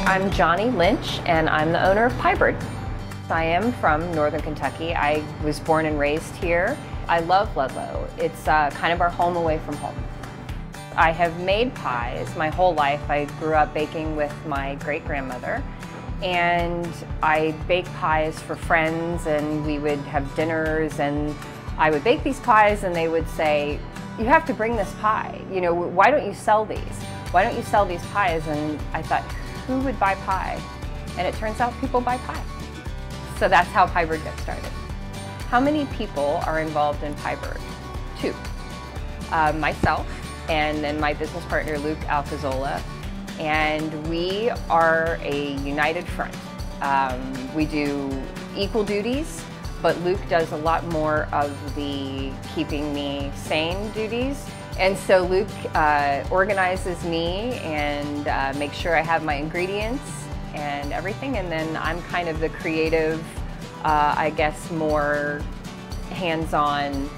I'm Jonni Lynch, and I'm the owner of Piebird. I am from Northern Kentucky. I was born and raised here. I love Ludlow. It's kind of our home away from home. I have made pies my whole life. I grew up baking with my great-grandmother, and I baked pies for friends, and we would have dinners, and I would bake these pies, and they would say, "You have to bring this pie. You know, why don't you sell these? Why don't you sell these pies?" And I thought, who would buy pie? And it turns out people buy pie. So that's how Piebird got started. How many people are involved in Piebird? 2. Myself, and then my business partner, Luke Alquizola. And we are a united front. We do equal duties, but Luke does a lot more of the keeping me sane duties. And so Luke organizes me and makes sure I have my ingredients and everything, and then I'm kind of the creative, I guess more hands-on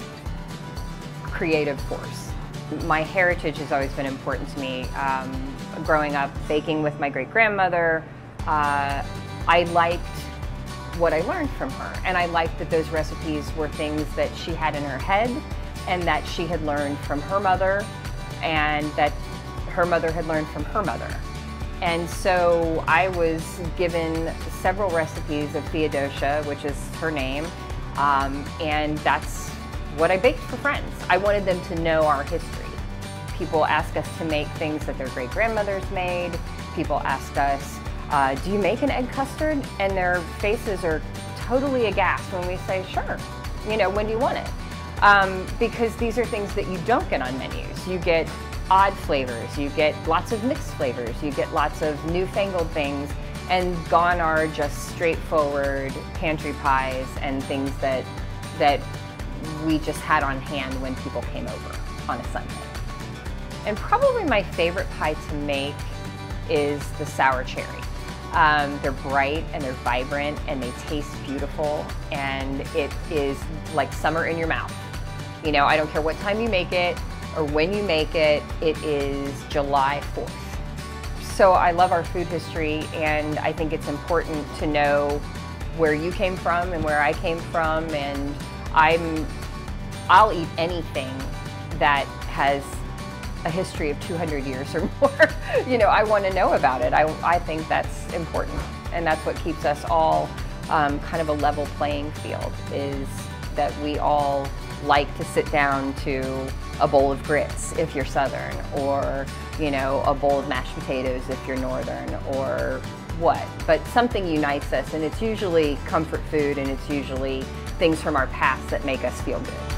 creative force. My heritage has always been important to me. Growing up baking with my great-grandmother, I liked what I learned from her, and I liked that those recipes were things that she had in her head and that she had learned from her mother, and that her mother had learned from her mother. And so I was given several recipes of Theodosia, which is her name, and that's what I baked for friends. I wanted them to know our history. People ask us to make things that their great-grandmothers made. People ask us, do you make an egg custard? And their faces are totally aghast when we say, sure, you know, when do you want it? Because these are things that you don't get on menus. You get odd flavors, you get lots of mixed flavors, you get lots of newfangled things, and gone are just straightforward pantry pies and things that we just had on hand when people came over on a Sunday. And probably my favorite pie to make is the sour cherry. They're bright and they're vibrant and they taste beautiful, and it is like summer in your mouth. You know, I don't care what time you make it or when you make it, it is July 4th. So I love our food history, and I think it's important to know where you came from and where I came from, and I'll eat anything that has a history of 200 years or more. You know, I want to know about it. I think that's important, and that's what keeps us all kind of a level playing field, is that we all like to sit down to a bowl of grits if you're Southern, or, you know, a bowl of mashed potatoes if you're Northern, or what. But something unites us, and it's usually comfort food, and it's usually things from our past that make us feel good.